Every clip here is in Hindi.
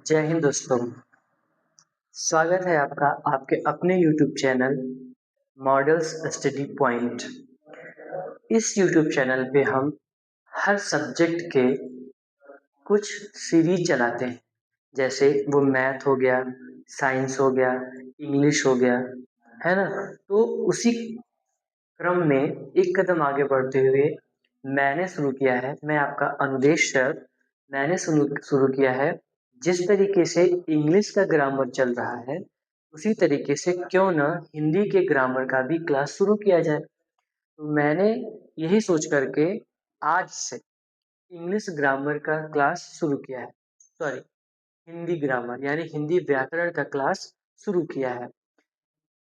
जय हिंद दोस्तों। स्वागत है आपका आपके अपने YouTube channel models study point. इस YouTube चैनल पे हम हर सब्जेक्ट के कुछ सीरीज चलाते हैं, जैसे वो मैथ हो गया, साइंस हो गया, इंग्लिश हो गया, है ना। तो उसी क्रम में एक कदम आगे बढ़ते हुए मैंने शुरू किया है, मैं आपका अनुदेश सर, मैंने शुरू किया है जिस तरीके से इंग्लिश का ग्रामर चल रहा है उसी तरीके से क्यों न हिंदी के ग्रामर का भी क्लास शुरू किया जाए। तो मैंने यही सोच करके आज से इंग्लिश ग्रामर का क्लास शुरू किया है, सॉरी हिंदी ग्रामर यानी हिंदी व्याकरण का क्लास शुरू किया है।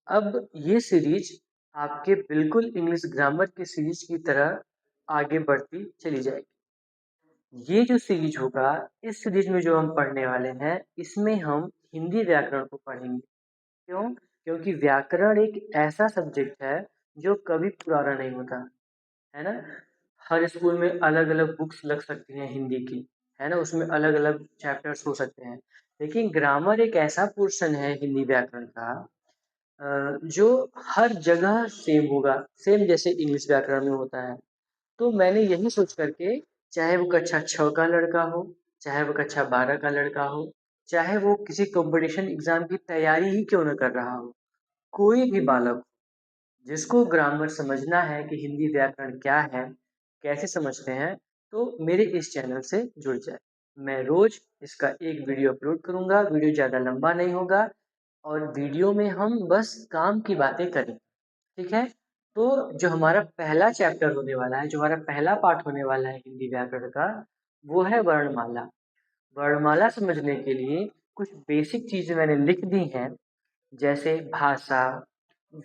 अब ये सीरीज आपके बिल्कुल इंग्लिश ग्रामर की सीरीज की तरह आगे बढ़ती चली जाएगी। ये जो सीरीज होगा, इस सीरीज में जो हम पढ़ने वाले हैं, इसमें हम हिंदी व्याकरण को पढ़ेंगे। क्यों? क्योंकि व्याकरण एक ऐसा सब्जेक्ट है जो कभी पुराना नहीं होता, है ना। हर स्कूल में अलग अलग बुक्स लग सकती हैं हिंदी की, है ना, उसमें अलग अलग चैप्टर्स हो सकते हैं, लेकिन ग्रामर एक ऐसा पोर्शन है हिंदी व्याकरण का जो हर जगह सेम होगा, सेम जैसे इंग्लिश व्याकरण में होता है। तो मैंने यही सोच करके, चाहे वो कक्षा 6 का लड़का हो, चाहे वो कक्षा 12 का लड़का हो, चाहे वो किसी कंपटीशन एग्जाम की तैयारी ही क्यों न कर रहा हो, कोई भी बालक जिसको ग्रामर समझना है कि हिंदी व्याकरण क्या है, कैसे समझते हैं, तो मेरे इस चैनल से जुड़ जाए। मैं रोज इसका एक वीडियो अपलोड करूंगा, वीडियो ज़्यादा लंबा नहीं होगा और वीडियो में हम बस काम की बातें करें, ठीक है। तो जो हमारा पहला चैप्टर होने वाला है, जो हमारा पहला पार्ट होने वाला है हिंदी व्याकरण का, वो है वर्णमाला। वर्णमाला समझने के लिए कुछ बेसिक चीजें मैंने लिख दी हैं, जैसे भाषा,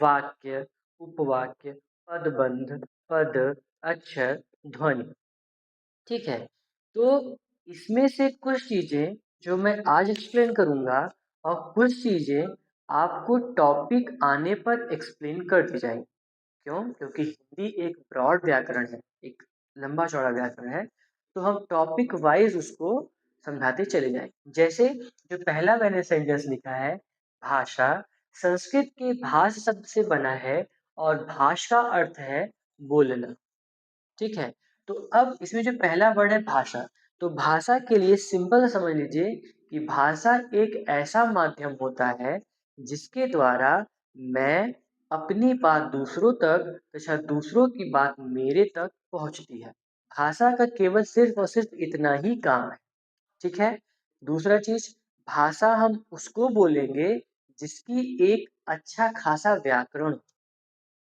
वाक्य, उपवाक्य, पदबंध, पद, अक्षर, ध्वनि, ठीक है। तो इसमें से कुछ चीजें जो मैं आज एक्सप्लेन करूंगा और कुछ चीजें आपको टॉपिक आने पर एक्सप्लेन कर दी जाएंगी। क्यों? क्योंकि हिंदी एक ब्रॉड व्याकरण है, एक लंबा चौड़ा व्याकरण है, तो हम टॉपिक वाइज उसको समझाते चले जाएंगे। जैसे जो पहला मैंने सेंटेंस लिखा है, भाषा संस्कृत के भाष शब्द से बना है और भाष का अर्थ है बोलना, ठीक है। तो अब इसमें जो पहला वर्ड है भाषा, तो भाषा के लिए सिंपल समझ लीजिए कि भाषा एक ऐसा माध्यम होता है जिसके द्वारा मैं अपनी बात दूसरों तक तथा दूसरों की बात मेरे तक पहुंचती है। भाषा का केवल सिर्फ और सिर्फ इतना ही काम है, ठीक है। दूसरा चीज, भाषा हम उसको बोलेंगे जिसकी एक अच्छा खासा व्याकरण,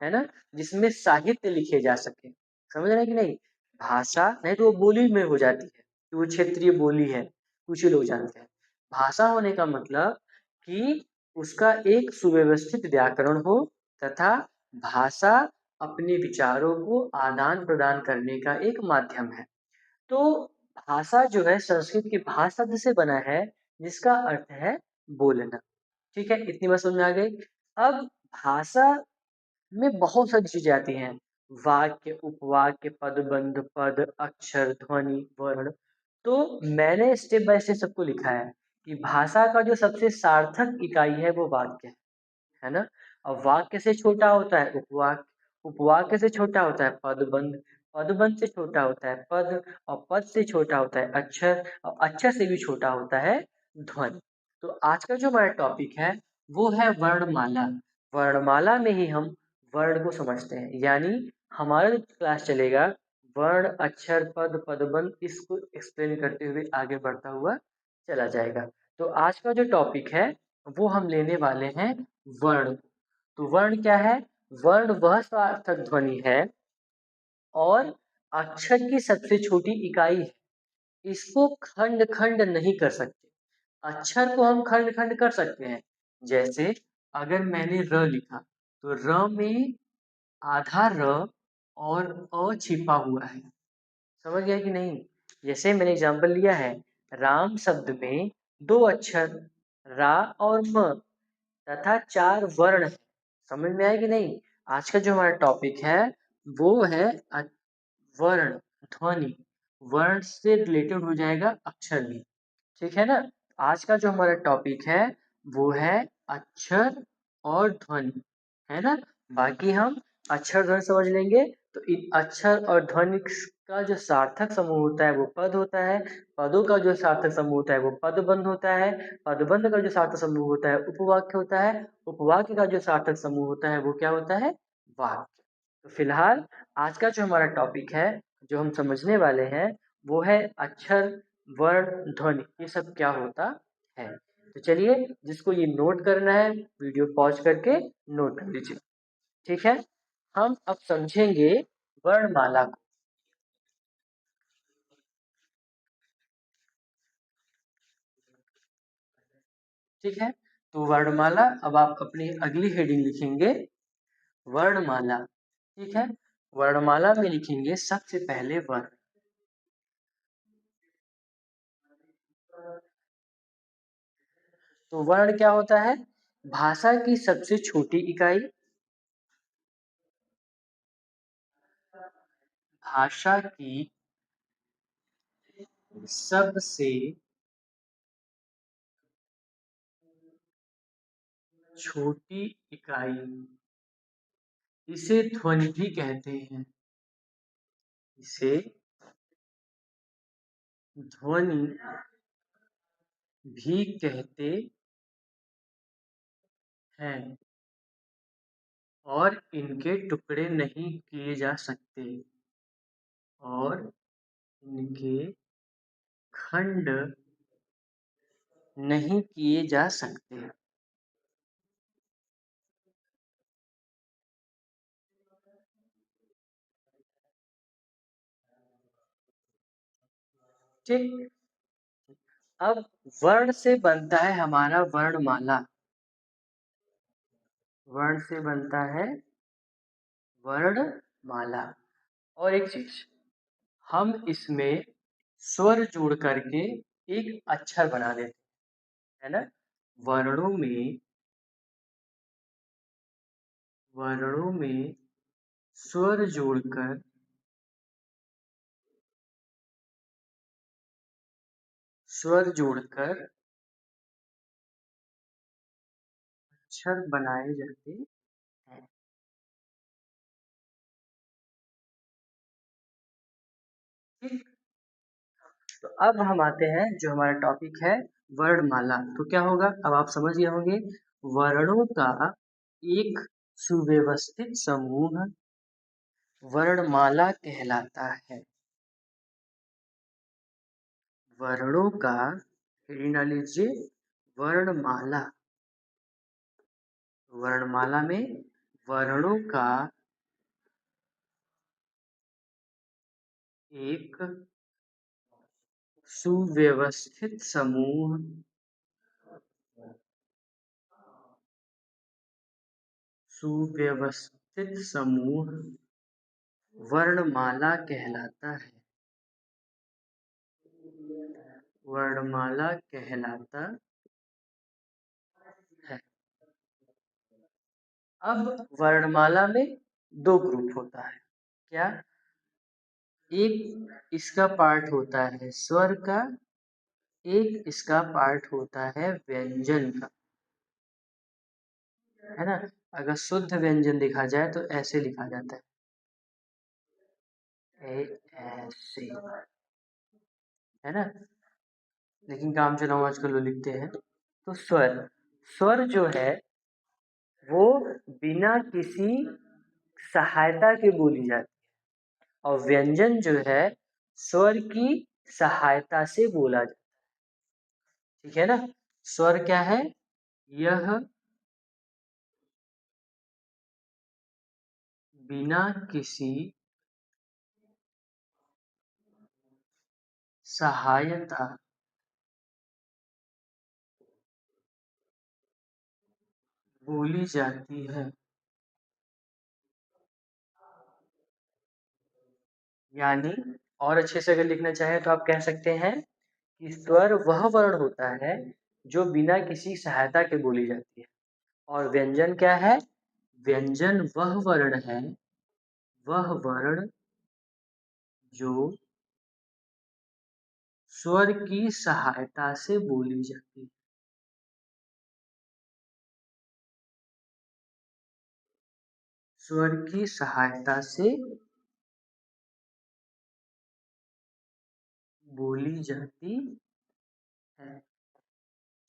है ना, जिसमें साहित्य लिखे जा सके। समझ रहे हैं कि नहीं? भाषा नहीं तो वो बोली में हो जाती है, तो वो क्षेत्रीय बोली है, कुछ ही लोग जानते हैं। भाषा होने का मतलब कि उसका एक सुव्यवस्थित व्याकरण हो तथा भाषा अपने विचारों को आदान प्रदान करने का एक माध्यम है। तो भाषा जो है संस्कृत के भाष शब्द से बना है जिसका अर्थ है बोलना, ठीक है। इतनी बात समझ में आ गई। अब भाषा में बहुत सारी चीजें आती हैं, वाक्य, उपवाक्य, पदबंध, पद, अक्षर, ध्वनि, वर्ण। तो मैंने स्टेप बाय स्टेप सबको लिखा है कि भाषा का जो सबसे सार्थक इकाई है वो वाक्य है ना। और वाक्य से छोटा होता है उपवाक्य, उपवाक्य से छोटा होता है पदबंध, पदबंध से छोटा होता है पद, और पद से छोटा होता है अक्षर, और अक्षर से भी छोटा होता है ध्वनि। तो आज का जो हमारा टॉपिक है वो है वर्णमाला। वर्णमाला में ही हम वर्ण को समझते हैं, यानी हमारा जो क्लास चलेगा वर्ण, अक्षर, पद, पदबंध, इसको एक्सप्लेन करते हुए आगे बढ़ता हुआ चला जाएगा। तो आज का जो टॉपिक है वो हम लेने वाले हैं वर्ण। तो वर्ण क्या है? वर्ण वह सार्थक ध्वनि है और अक्षर की सबसे छोटी इकाई है। इसको खंड खंड नहीं कर सकते। अक्षर को हम खंड खंड कर सकते हैं, जैसे अगर मैंने र लिखा तो र में आधा र और अ छिपा हुआ है। समझ गया कि नहीं? जैसे मैंने एग्जांपल लिया है, राम शब्द में दो अक्षर रा और म तथा चार वर्ण है। समझ में आया कि नहीं? आज का जो हमारा टॉपिक है वो है वर्ण, ध्वनि। वर्ण से रिलेटेड हो जाएगा अक्षर भी। ठीक है ना। आज का जो हमारा टॉपिक है वो है अक्षर और ध्वनि, है ना। बाकी हम अक्षर ध्वनि समझ लेंगे। तो इन अक्षर और ध्वनि का जो सार्थक समूह होता है वो पद होता है। पदों का जो सार्थक समूह होता है वो पदबंध होता है। पदबंध का जो सार्थक समूह होता है उपवाक्य होता है। उपवाक्य का जो सार्थक समूह होता है वो क्या होता है, वाक्य। तो फिलहाल आज का जो हमारा टॉपिक है, जो हम समझने वाले हैं, वो है अक्षर, वर्ण, ध्वनि, ये सब क्या होता है। तो चलिए, जिसको ये नोट करना है वीडियो पॉज करके नोट कर लीजिए। ठीक है। हम अब समझेंगे वर्णमाला को। ठीक है। तो वर्णमाला, अब आप अपनी अगली हेडिंग लिखेंगे वर्णमाला। ठीक है। वर्णमाला में लिखेंगे सबसे पहले वर्ण। तो वर्ण क्या होता है, भाषा की सबसे छोटी इकाई। भाषा की सबसे छोटी इकाई, इसे ध्वनि भी कहते हैं। इसे ध्वनि भी कहते हैं और इनके टुकड़े नहीं किए जा सकते, और इनके खंड नहीं किए जा सकते। ठीक। अब वर्ण से बनता है हमारा वर्णमाला। वर्ण से बनता है वर्णमाला। और एक चीज, हम इसमें स्वर जोड़ करके एक अक्षर बना देते हैं, है ना। वर्णों में वर्णों में स्वर जोड़कर स्वर जोड़कर अक्षर बनाए जाते हैं। ठीक। तो अब हम आते हैं, जो हमारा टॉपिक है वर्णमाला। तो क्या होगा, अब आप समझ गए होंगे। वर्णों का एक सुव्यवस्थित समूह वर्णमाला कहलाता है। वर्णों का, हेडिंग डाल लीजिए, वर्णमाला। वर्णमाला में वर्णों का एक सुव्यवस्थित समूह सुव्यवस्थित समूह वर्णमाला कहलाता है। वर्णमाला कहलाता है। अब वर्णमाला में दो ग्रुप होता है। क्या, एक इसका पार्ट होता है स्वर का, एक इसका पार्ट होता है व्यंजन का, है ना। अगर शुद्ध व्यंजन लिखा जाए तो ऐसे लिखा जाता है, ऐसे, है ना। लेकिन काम चलाओ आजकल वो लिखते हैं। तो स्वर, स्वर जो है वो बिना किसी सहायता के बोली जाती है, और व्यंजन जो है स्वर की सहायता से बोला जाता है। ठीक है ना। स्वर क्या है, यह बिना किसी सहायता बोली जाती है। यानी और अच्छे से अगर लिखना चाहे तो आप कह सकते हैं कि स्वर वह वर्ण होता है जो बिना किसी सहायता के बोली जाती है, और व्यंजन क्या है, व्यंजन वह वर्ण है, वह वर्ण जो स्वर की सहायता से बोली जाती है। स्वर की सहायता से बोली जाती है।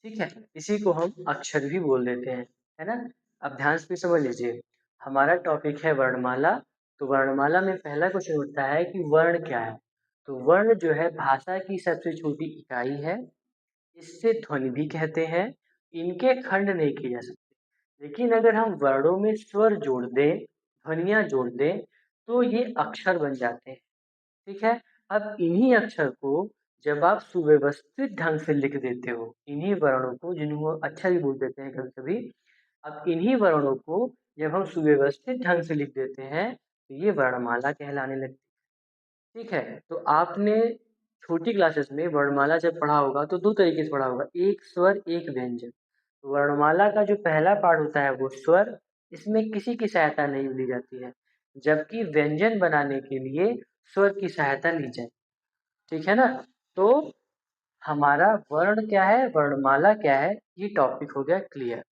ठीक है, इसी को हम अक्षर भी बोल देते हैं, है ना। अब ध्यान से समझ लीजिए, हमारा टॉपिक है वर्णमाला। तो वर्णमाला में पहला क्वेश्चन उठता है कि वर्ण क्या है। तो वर्ण जो है भाषा की सबसे छोटी इकाई है। इससे ध्वनि भी कहते हैं। इनके खंड नहीं किए जा सकते, लेकिन अगर हम वर्णों में स्वर जोड़ दें, ध्वनियां जोड़ दें, तो ये अक्षर बन जाते हैं। ठीक है। अब इन्हीं अक्षर को जब आप सुव्यवस्थित ढंग से लिख देते हो, इन्हीं वर्णों को, जिनको अक्षर भी बोल देते हैं कभी कभी, अब इन्हीं वर्णों को जब हम सुव्यवस्थित ढंग से लिख देते हैं तो ये वर्णमाला कहलाने लगती है। ठीक है। तो आपने छोटी क्लासेस में वर्णमाला जब पढ़ा होगा तो दो तरीके से पढ़ा होगा, एक स्वर एक व्यंजन। वर्णमाला का जो पहला पार्ट होता है वो स्वर, इसमें किसी की सहायता नहीं ली जाती है, जबकि व्यंजन बनाने के लिए स्वर की सहायता ली जाए। ठीक है ना। तो हमारा वर्ण क्या है, वर्णमाला क्या है, ये टॉपिक हो गया क्लियर।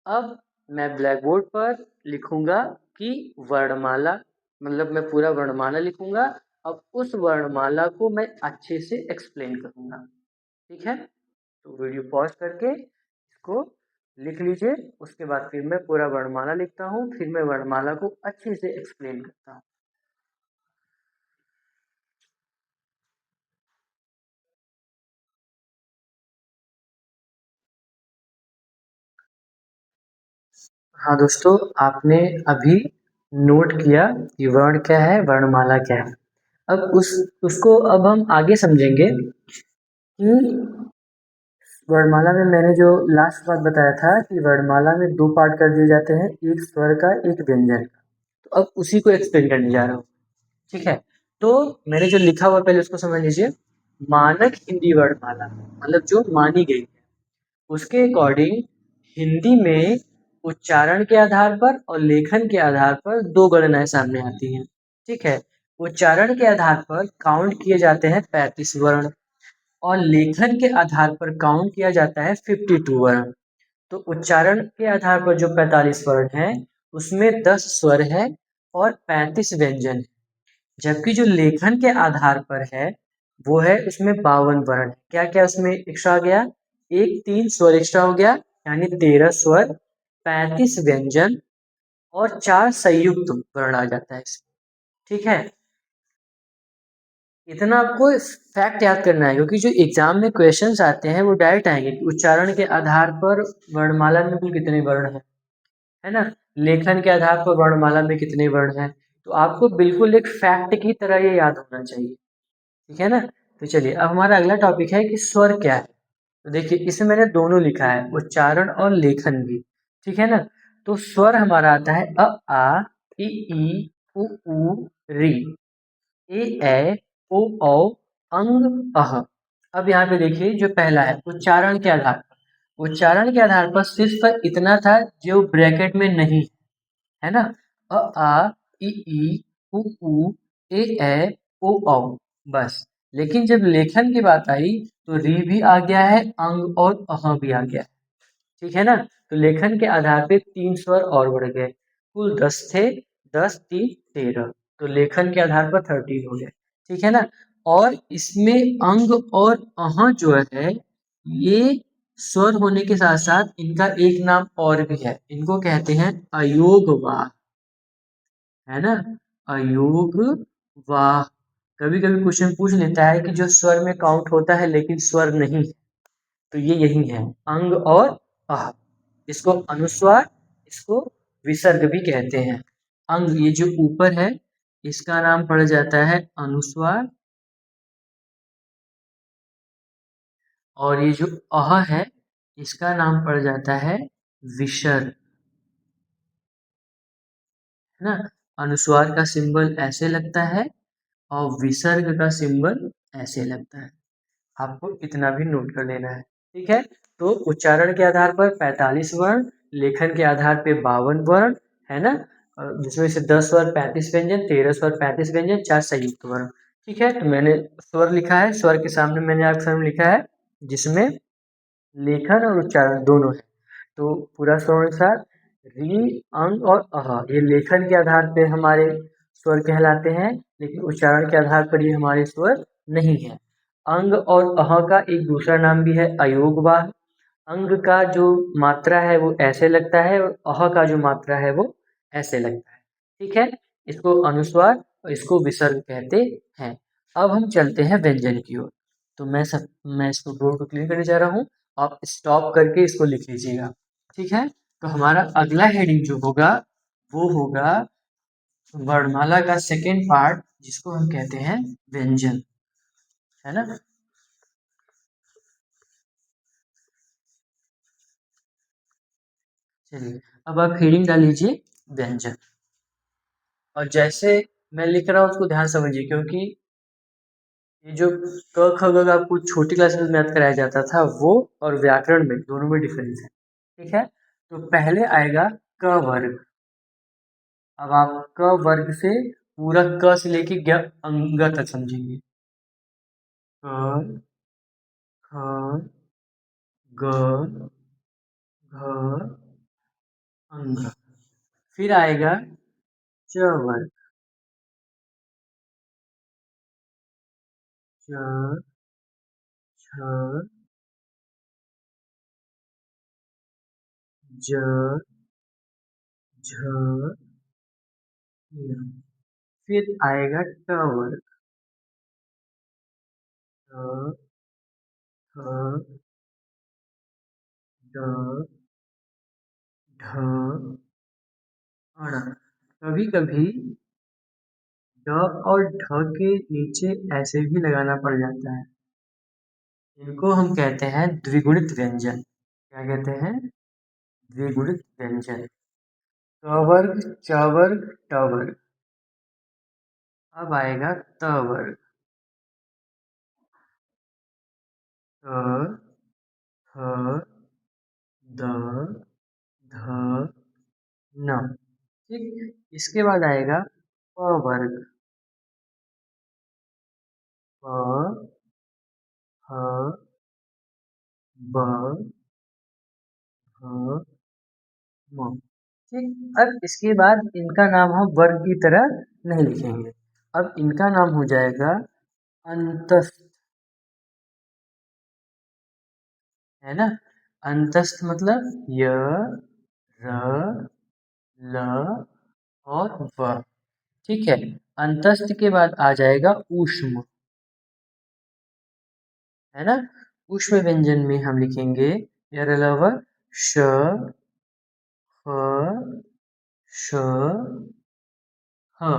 अब मैं ब्लैक बोर्ड पर लिखूंगा कि वर्णमाला, मतलब मैं पूरा वर्णमाला लिखूंगा। अब उस वर्णमाला को मैं अच्छे से एक्सप्लेन करूंगा। ठीक है। तो वीडियो पॉज करके इसको लिख लीजिए, उसके बाद फिर मैं पूरा वर्णमाला लिखता हूँ, फिर मैं वर्णमाला को अच्छे से एक्सप्लेन करता हूँ। हाँ दोस्तों, आपने अभी नोट किया कि वर्ण क्या है, वर्णमाला क्या है। अब उसको अब हम आगे समझेंगे कि वर्णमाला में मैंने जो लास्ट बात बताया था कि वर्णमाला में दो पार्ट कर दिए जाते हैं, एक स्वर का एक व्यंजन का। तो अब उसी को एक्सप्लेन करने जा रहा हूँ। ठीक है। तो मैंने जो लिखा हुआ पहले उसको समझ लीजिए। मानक हिंदी वर्णमाला, मतलब जो मानी गई है, उसके अकॉर्डिंग हिंदी में उच्चारण के आधार पर और लेखन के आधार पर दो गणनाएं सामने आती हैं। ठीक है। उच्चारण के आधार पर काउंट किए जाते हैं 35 वर्ण, और लेखन के आधार पर काउंट किया जाता है 52 वर्ण। तो उच्चारण के आधार पर जो 45 वर्ण है, उसमें 10 स्वर है और 35 व्यंजन है। जबकि जो लेखन के आधार पर है, वो है उसमें 52 वर्ण। क्या क्या उसमें एक्स्ट्रा आ गया, एक 3 स्वर एक्स्ट्रा हो गया, यानी 13 स्वर, 35 व्यंजन और 4 संयुक्त वर्ण आ जाता है इसमें। ठीक है। इतना आपको फैक्ट याद करना है, क्योंकि जो एग्जाम में क्वेश्चंस आते हैं वो डायरेक्ट आएंगे कि उच्चारण के आधार पर वर्णमाला में कुल कितने वर्ण हैं, है ना। लेखन के आधार पर वर्णमाला में कितने वर्ण हैं। तो आपको बिल्कुल एक फैक्ट की तरह ये याद होना चाहिए। ठीक है ना। तो चलिए, अब हमारा अगला टॉपिक है कि स्वर क्या है। तो देखिए, इसमें मैंने दोनों लिखा है, उच्चारण और लेखन भी। ठीक है ना। तो स्वर हमारा आता है अ, आ, ई, उ, री, ए, ओ, अंग, अह। अब यहाँ पे देखिए, जो पहला है उच्चारण के आधार पर, उच्चारण के आधार पर सिर्फ इतना था जो ब्रैकेट में नहीं, है ना। अ, आ, ई, उ, ए, ओ, बस। लेकिन जब लेखन की बात आई तो री भी आ गया है, अंग और अह भी आ गया है। ठीक है ना। तो लेखन के आधार पे 3 स्वर और बढ़ गए, कुल 10 थे, 10 3 13। तो लेखन के आधार पर 13 हो गए। ठीक है ना। और इसमें अंग और अह जो है, ये स्वर होने के साथ साथ इनका एक नाम और भी है, इनको कहते हैं अयोगवाह, है ना। अयोग वाह। कभी कभी क्वेश्चन पूछ लेता है कि जो स्वर में काउंट होता है लेकिन स्वर नहीं, तो ये यही है, अंग और अह। इसको अनुस्वार, इसको विसर्ग भी कहते हैं। अंग, ये जो ऊपर है, इसका नाम पड़ जाता है अनुस्वार, और ये जो अह है, इसका नाम पड़ जाता है विसर्ग, है ना। अनुस्वार का सिंबल ऐसे लगता है और विसर्ग का सिंबल ऐसे लगता है। आपको इतना भी नोट कर लेना है। ठीक है। तो उच्चारण के आधार पर 45 वर्ण, लेखन के आधार पे 52 वर्ण, है ना। जिसमें से 10 स्वर 35 व्यंजन, 13 स्वर 35 व्यंजन, 4 संयुक्त वर्ण। ठीक है, तो मैंने स्वर लिखा है, स्वर के सामने मैंने अक्षर में लिखा है जिसमें लेखन और उच्चारण दोनों है। तो पूरा स्वर अनुसार री, अंग और अह, ये लेखन के आधार पे हमारे स्वर कहलाते हैं, लेकिन उच्चारण के आधार पर ये हमारे स्वर नहीं है। अंग और अह का एक दूसरा नाम भी है अयोगवाह। अंग का जो मात्रा है वो ऐसे लगता है और अह का जो मात्रा है वो ऐसे लगता है। ठीक है, इसको अनुस्वार और इसको विसर्ग कहते हैं। अब हम चलते हैं व्यंजन की ओर। तो मैं इसको बोर्ड को क्लियर करने जा रहा हूँ, आप स्टॉप करके इसको लिख लीजिएगा। ठीक है, तो हमारा अगला हेडिंग जो होगा वो होगा वर्णमाला का सेकेंड पार्ट, जिसको हम कहते हैं व्यंजन, है ना। चलिए, अब आप हेडिंग डाल लीजिए व्यंजन, और जैसे मैं लिख रहा हूँ उसको ध्यान समझिए, क्योंकि ये जो क ख ग आपको छोटी क्लास में मैथ कराया जाता था वो और व्याकरण में दोनों में डिफरेंस है। ठीक है, तो पहले आएगा क वर्ग। अब आप क वर्ग से पूरा क से लेके अंग तक समझेंगे। क, ख, ग, घ, अंग। फिर आएगा च वर्ग। च, छ, ज, झ, ञ। फिर आएगा ट वर्ग। ट, ठ, ड, ढ, अण। कभी कभी ड और ढ के नीचे ऐसे भी लगाना पड़ जाता है। इनको हम कहते हैं द्विगुणित व्यंजन। क्या कहते हैं? द्विगुणित व्यंजन। क वर्ग, च वर्ग, ट वर्ग। अब आएगा त वर्ग। क, ख, द, ध, न। ठीक, इसके बाद आएगा प वर्ग। प, ह, ब, ह, म। ठीक, अब इसके बाद इनका नाम हम वर्ग की तरह नहीं लिखेंगे। अब इनका नाम हो जाएगा अंतस्थ, है ना। अंतस्थ मतलब य, र, ल और व। ठीक है, अंतस्थ के बाद आ जाएगा ऊष्म, है ना। ऊष्म व्यंजन में हम लिखेंगे यार अलावा श, फ, श, ह।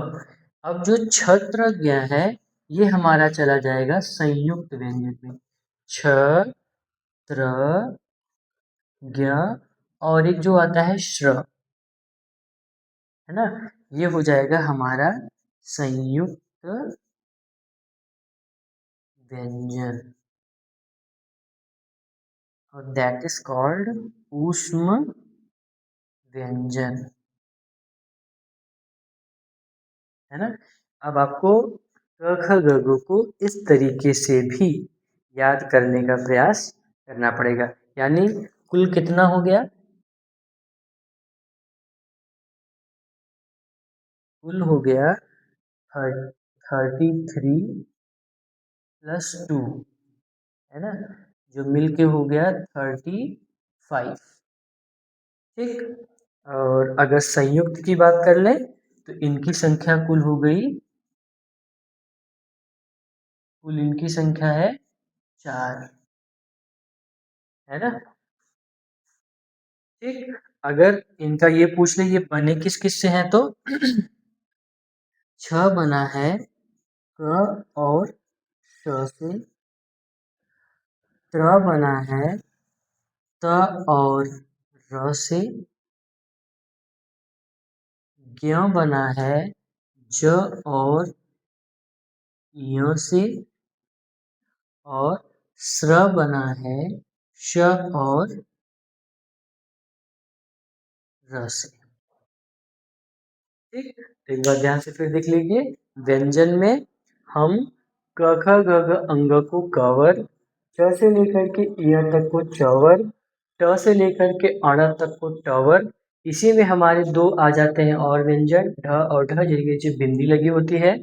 अब जो छत्रज्ञ है ये हमारा चला जाएगा संयुक्त व्यंजन में। छ, त्र, ज्ञ, और एक जो आता है श्र, है ना, ये हो जाएगा हमारा संयुक्त व्यंजन, और दैट इज कॉल्ड ऊष्म व्यंजन, है ना। अब आपको क ख ग घ को इस तरीके से भी याद करने का प्रयास करना पड़ेगा। यानी कुल कितना हो गया? कुल हो गया 33 प्लस 2, है ना, जो मिलके हो गया 35। ठीक, और अगर संयुक्त की बात कर लें तो इनकी संख्या कुल इनकी संख्या है 4, है ना। ठीक, अगर इनका ये पूछ ले ये बने किस किस से हैं, तो छ बना है क और श से, त्र बना है त और र से, ज्ञ बना है ज और य से, और स्र बना है श और र से। ठीक, तो एक बार ध्यान से फिर देख लीजिए। व्यंजन में हम क ख ग घ अंग को कवर, च से लेकर के य तक को चवर, ट से लेकर के अण तक को टवर। इसी में हमारे दो आ जाते हैं और व्यंजन, ढ और ढ जिनके जो बिंदी लगी होती है,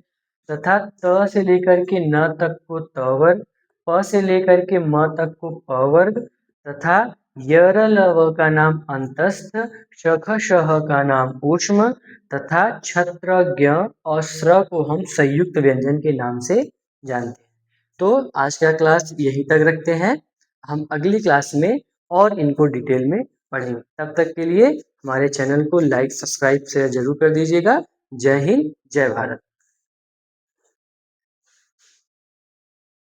तथा त से लेकर के न तक को तवर, प से लेकर के म तक को पवर्ग, तथा यर लव का नाम अंतस्थ, शख शह का नाम ऊष्म, तथा छत्र ज्ञ और स्र को हम संयुक्त व्यंजन के नाम से जानते हैं। तो आज का क्लास यहीं तक रखते हैं, हम अगली क्लास में और इनको डिटेल में पढ़ेंगे। तब तक के लिए हमारे चैनल को लाइक सब्सक्राइब शेयर जरूर कर दीजिएगा। जय हिंद, जय भारत।